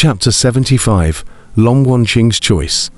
Chapter 75. Wanqing's Choice.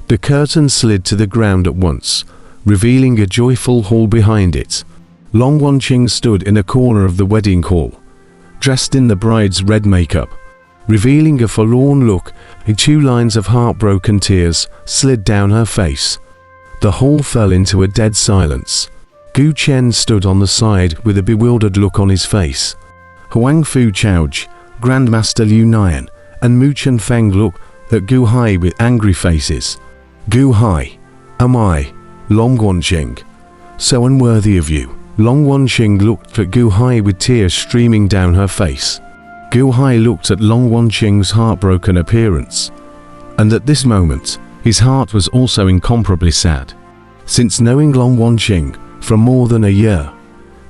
The curtain slid to the ground at once, revealing a joyful hall behind it. Wanqing stood in a corner of the wedding hall, dressed in the bride's red makeup. Revealing a forlorn look, 2 lines of heartbroken tears slid down her face. The hall fell into a dead silence. Gu Chen stood on the side with a bewildered look on his face. Huang Fu Chaoj, Grandmaster Liu Nian, and Mu Chen Feng looked at Gu Hai with angry faces. Gu Hai, am I, Wanqing, so unworthy of you? Wanqing looked at Gu Hai with tears streaming down her face. Gu Hai looked at Wanqing's heartbroken appearance, and at this moment, his heart was also incomparably sad. Since knowing Wanqing for more than a year,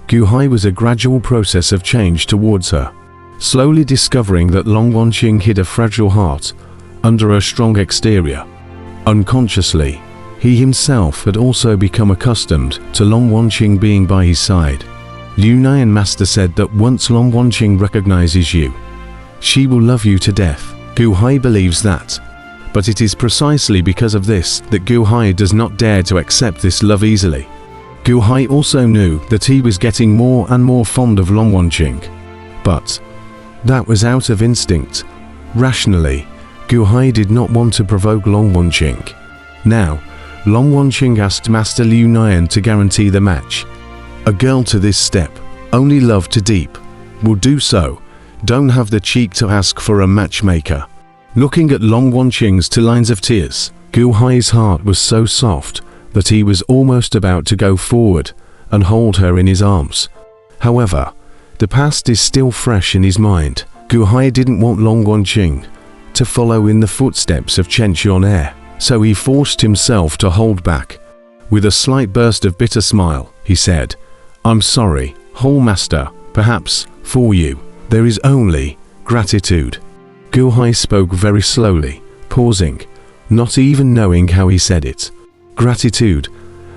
Gu Hai was a gradual process of change towards her, slowly discovering that Wanqing hid a fragile heart under a strong exterior. Unconsciously, he himself had also become accustomed to Wanqing being by his side. Liu Nian Master said that once Wanqing recognizes you, she will love you to death. Gu Hai believes that, but it is precisely because of this that Gu Hai does not dare to accept this love easily. Gu Hai also knew that he was getting more and more fond of Wanqing, but that was out of instinct. Rationally, Gu Hai did not want to provoke Wanqing. Now, Wanqing asked Master Liu Nian to guarantee the match. A girl to this step, only love to deep, will do so. Don't have the cheek to ask for a matchmaker. Looking at Wanqing's 2 lines of tears, Gu Hai's heart was so soft that he was almost about to go forward and hold her in his arms. However, the past is still fresh in his mind. Gu Hai didn't want Wanqing to follow in the footsteps of Chen Xiaonair, so he forced himself to hold back. With a slight burst of bitter smile, he said, "I'm sorry, Hall Master, perhaps, for you, there is only gratitude." Gu Hai spoke very slowly, pausing, not even knowing how he said it. "Gratitude,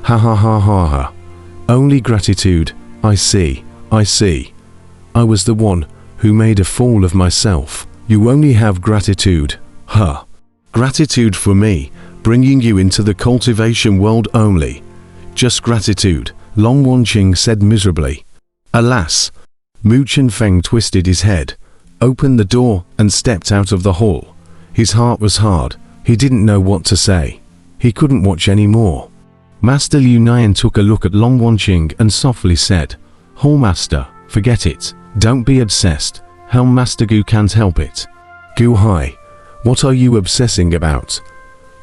ha ha ha ha ha. Only gratitude, I see, I see. I was the one who made a fool of myself. You only have gratitude, huh? Gratitude for me, bringing you into the cultivation world only. Just gratitude," Wanqing said miserably. Alas! Mu Chen Feng twisted his head, opened the door, and stepped out of the hall. His heart was hard. He didn't know what to say. He couldn't watch any more. Master Liu Nian took a look at Wanqing and softly said, "Hall Master, forget it. Don't be obsessed. Helm Master Gu can't help it." "Gu Hai, what are you obsessing about?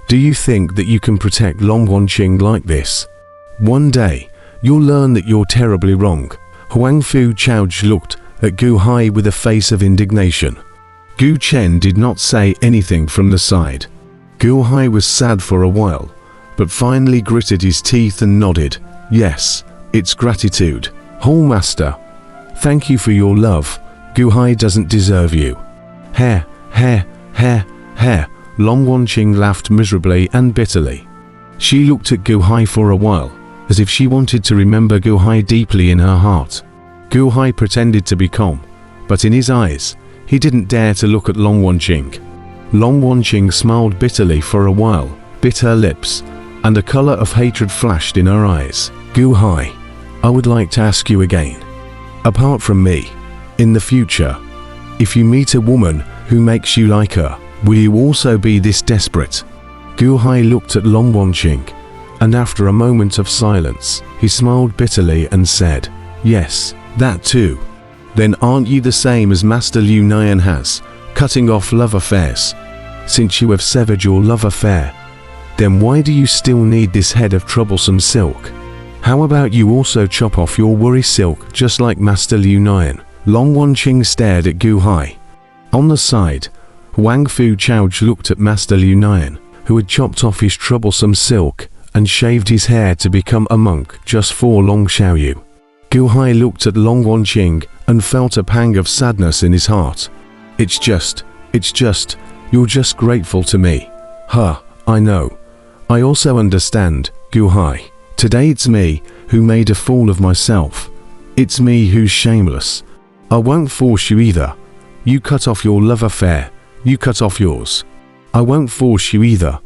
Do you think that you can protect Wanqing like this? One day, you'll learn that you're terribly wrong." Huang Fu Chaoj looked at Gu Hai with a face of indignation. Gu Chen did not say anything from the side. Gu Hai was sad for a while, but finally gritted his teeth and nodded. "Yes, it's gratitude. Hall Master, thank you for your love. Gu Hai doesn't deserve you." Hair, Wanqing laughed miserably and bitterly. She looked at Gu Hai for a while, as if she wanted to remember Gu Hai deeply in her heart. Gu Hai pretended to be calm, but in his eyes, he didn't dare to look at Wanqing. Wanqing smiled bitterly for a while, bit her lips, and a color of hatred flashed in her eyes. "Gu Hai, I would like to ask you again. Apart from me, in the future, if you meet a woman who makes you like her, will you also be this desperate?" Gu Hai looked at Wanqing, and after a moment of silence, he smiled bitterly and said, "Yes, that too. Then aren't you the same as Master Liu Nian has, cutting off love affairs? Since you have severed your love affair, then why do you still need this head of troublesome silk? How about you also chop off your worry silk just like Master Liu Nian?" Wanqing stared at Gu Hai. On the side, Huang Fu Chaoj looked at Master Liu Nian, who had chopped off his troublesome silk and shaved his hair to become a monk just for Long Xiaoyu. Gu Hai looked at Wanqing and felt a pang of sadness in his heart. It's just, you're just grateful to me. Huh, I know. I also understand, Gu Hai. Today it's me who made a fool of myself. It's me who's shameless. I won't force you either. You cut off your love affair, You cut off yours. I won't force you either.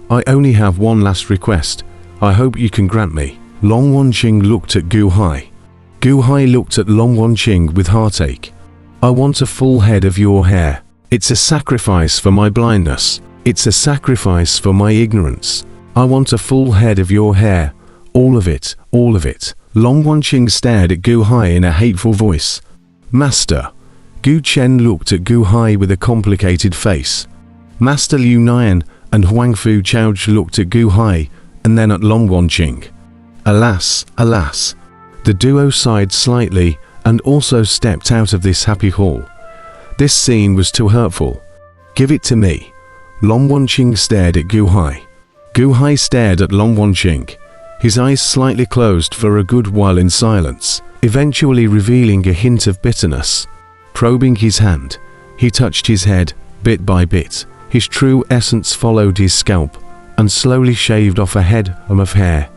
I only have one last request. I hope you can grant me. Long Wanqing looked at Gu Hai. Gu Hai looked at Long Wanqing with heartache. I want a full head of your hair. It's a sacrifice for my blindness. It's a sacrifice for my ignorance. I want a full head of your hair. All of it, all of it. Long Wanqing stared at Gu Hai in a hateful voice. Master. Gu Chen looked at Gu Hai with a complicated face. Master Liu Nian and Huang Fu Chaoj looked at Gu Hai and then at Long Wanqing. Alas, alas. The duo sighed slightly and also stepped out of this happy hall. This scene was too hurtful. Give it to me. Long Wanqing stared at Gu Hai. Gu Hai stared at Long Wanqing. His eyes slightly closed for a good while in silence, eventually revealing a hint of bitterness. Probing his hand, he touched his head, bit by bit. His true essence followed his scalp, and slowly shaved off a head of hair.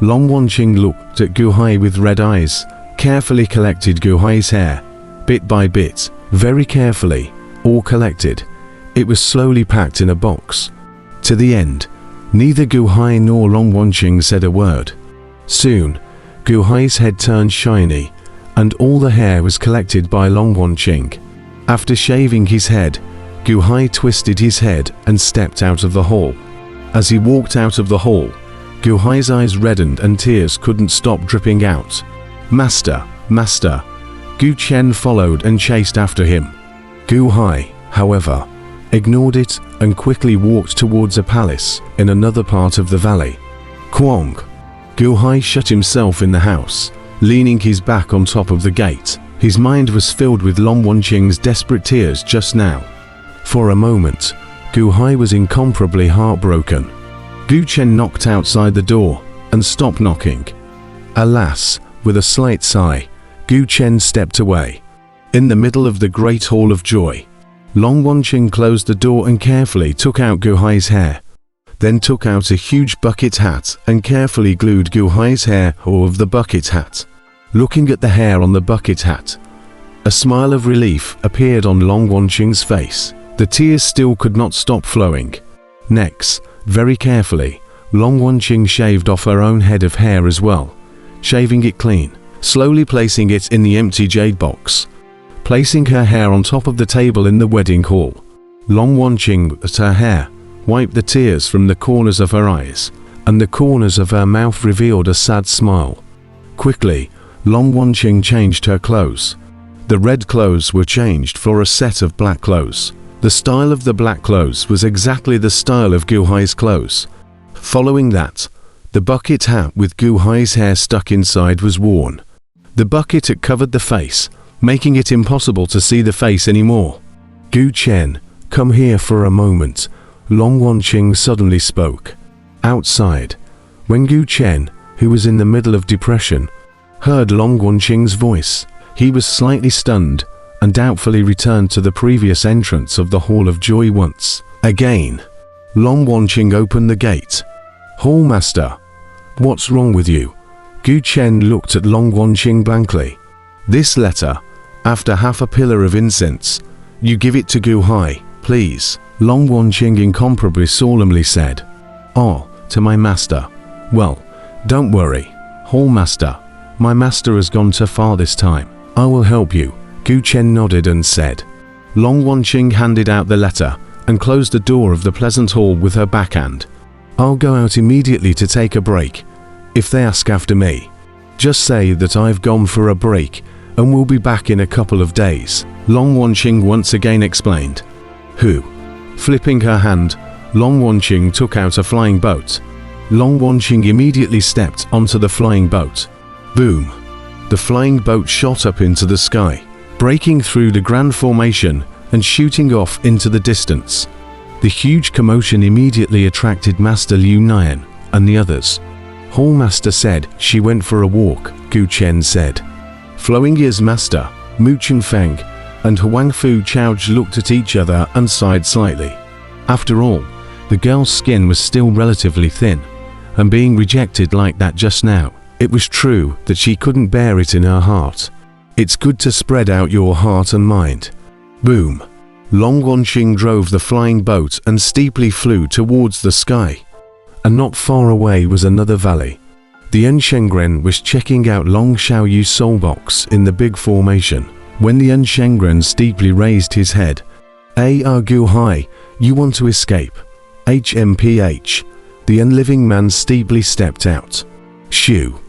Long Wanqing looked at Gu Hai with red eyes, carefully collected Gu Hai's hair, bit by bit, very carefully, all collected. It was slowly packed in a box. To the end, neither Gu Hai nor Long Wanqing said a word. Soon, Gu Hai's head turned shiny, and all the hair was collected by Long Wanqing. After shaving his head, Gu Hai twisted his head and stepped out of the hall. As he walked out of the hall, Gu Hai's eyes reddened and tears couldn't stop dripping out. Master, master. Gu Chen followed and chased after him. Gu Hai, however, ignored it and quickly walked towards a palace in another part of the valley. Kwong. Gu Hai shut himself in the house, leaning his back on top of the gate. His mind was filled with Long Wanqing's desperate tears just now. For a moment, Gu Hai was incomparably heartbroken. Gu Chen knocked outside the door and stopped knocking. Alas, with a slight sigh, Gu Chen stepped away. In the middle of the Great Hall of Joy, Long Wanqing closed the door and carefully took out Gu Hai's hair. Then took out a huge bucket hat and carefully glued Gu Hai's hair over the bucket hat. Looking at the hair on the bucket hat, a smile of relief appeared on Long Wanqing's face. The tears still could not stop flowing. Next, very carefully, Long Wanqing shaved off her own head of hair as well, shaving it clean, slowly placing it in the empty jade box. Placing her hair on top of the table in the wedding hall, Long Wanqing looked at her hair, wiped the tears from the corners of her eyes, and the corners of her mouth revealed a sad smile. Quickly, Long Wanqing changed her clothes. The red clothes were changed for a set of black clothes. The style of the black clothes was exactly the style of Gu Hai's clothes. Following that, the bucket hat with Gu Hai's hair stuck inside was worn. The bucket had covered the face, making it impossible to see the face anymore. Gu Chen, come here for a moment, Long Wanqing suddenly spoke. Outside, when Gu Chen, who was in the middle of depression, heard Long Wanqing's voice, he was slightly stunned and doubtfully returned to the previous entrance of the Hall of Joy once again. Long Wanqing opened the gate. Hall Master, what's wrong with you? Gu Chen looked at Long Wanqing blankly. This letter, after half a pillar of incense, you give it to Gu Hai, please. Long Wanqing incomparably solemnly said. Oh, to my master. Well, don't worry, Hall Master. My master has gone too far this time. I will help you. Gu Chen nodded and said. Long Wanqing handed out the letter and closed the door of the pleasant hall with her backhand. I'll go out immediately to take a break. If they ask after me, just say that I've gone for a break and will be back in a couple of days. Long Wanqing once again explained. Who? Flipping her hand, Long Wanqing took out a flying boat. Long Wanqing immediately stepped onto the flying boat. Boom! The flying boat shot up into the sky, breaking through the grand formation and shooting off into the distance. The huge commotion immediately attracted Master Liu Nian and the others. Hall Master said she went for a walk, Gu Chen said. Flowing Year's Master, Mu Chunfeng, and Huang Fu Chaoj looked at each other and sighed slightly. After all, the girl's skin was still relatively thin, and being rejected like that just now, it was true that she couldn't bear it in her heart. It's good to spread out your heart and mind. Boom! Long Wanqing drove the flying boat and steeply flew towards the sky. And not far away was another valley. The Enshengren was checking out Long Xiaoyu's soul box in the big formation, when the Enshengren steeply raised his head. Gu Hai, you want to escape? HMPH. The unliving man steeply stepped out. Shoo.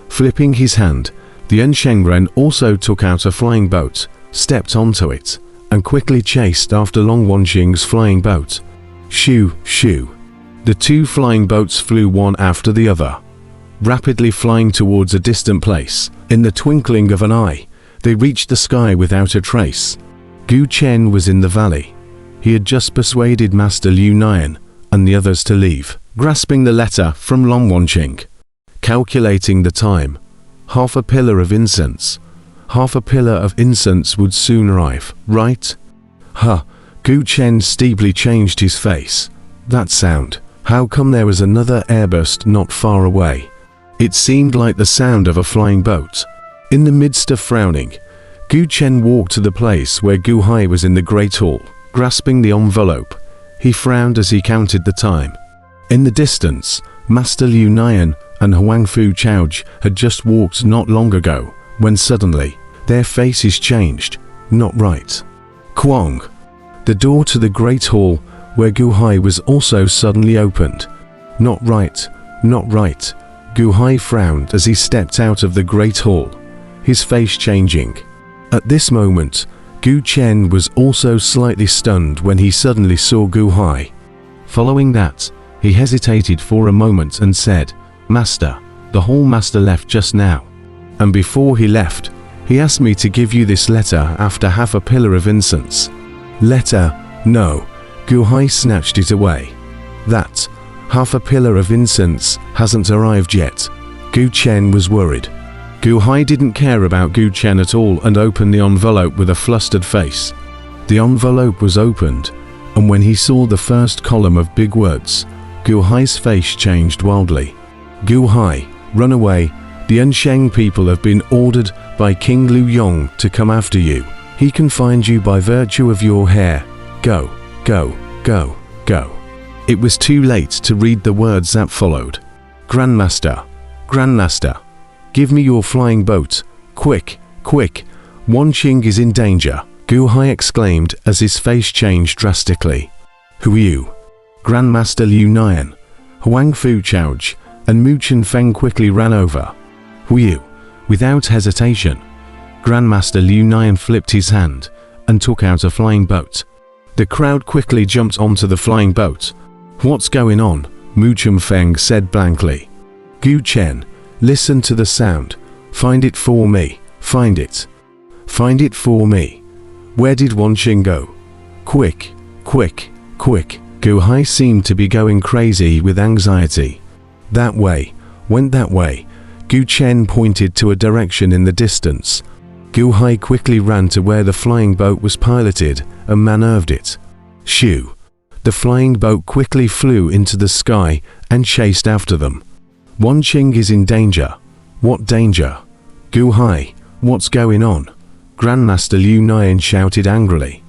Flipping his hand, the Enshengren also took out a flying boat, stepped onto it, and quickly chased after Long Wanqing's flying boat. Shoo, shoo. The two flying boats flew one after the other, rapidly flying towards a distant place. In the twinkling of an eye, they reached the sky without a trace. Gu Chen was in the valley. He had just persuaded Master Liu Nian and the others to leave, grasping the letter from Long Wanqing. Calculating the time. Half a pillar of incense. Half a pillar of incense would soon arrive, right? Huh. Gu Chen steeply changed his face. That sound. How come there was another airburst not far away? It seemed like the sound of a flying boat. In the midst of frowning, Gu Chen walked to the place where Gu Hai was in the Great Hall, grasping the envelope. He frowned as he counted the time. In the distance, Master Liu Nian and Huang Fu Chaoj had just walked not long ago, when suddenly, their faces changed. Not right. Kwong. The door to the Great Hall, where Gu Hai was also suddenly opened. Not right, not right. Gu Hai frowned as he stepped out of the Great Hall, his face changing. At this moment, Gu Chen was also slightly stunned when he suddenly saw Gu Hai. Following that, he hesitated for a moment and said, "Master, the Hall Master left just now. And before he left, he asked me to give you this letter after half a pillar of incense." Letter? No. Gu Hai snatched it away. That half a pillar of incense hasn't arrived yet. Gu Chen was worried. Gu Hai didn't care about Gu Chen at all and opened the envelope with a flustered face. The envelope was opened, and when he saw the first column of big words, Gu Hai's face changed wildly. Gu Hai, run away. The Ensheng people have been ordered by King Liu Yong to come after you. He can find you by virtue of your hair. Go, go, go, go. It was too late to read the words that followed. Grandmaster, Grandmaster, give me your flying boat. Quick, quick. Wanqing is in danger, Gu Hai exclaimed as his face changed drastically. Who are you? Grandmaster Liu Nian, Huang Fu Chaoj, and Mu Chen Feng quickly ran over. Who are you? Without hesitation, Grandmaster Liu Nian flipped his hand and took out a flying boat. The crowd quickly jumped onto the flying boat. What's going on? Mu Chen Feng said blankly. Gu Chen, listen to the sound. Find it for me. Find it. Find it for me. Where did Wanqing go? Quick, quick, quick. Gu Hai seemed to be going crazy with anxiety. That way. Went that way. Gu Chen pointed to a direction in the distance. Gu Hai quickly ran to where the flying boat was piloted and maneuvered it. Shoo. The flying boat quickly flew into the sky and chased after them. Wanqing is in danger. What danger? Gu Hai, what's going on? Grandmaster Liu Nian shouted angrily.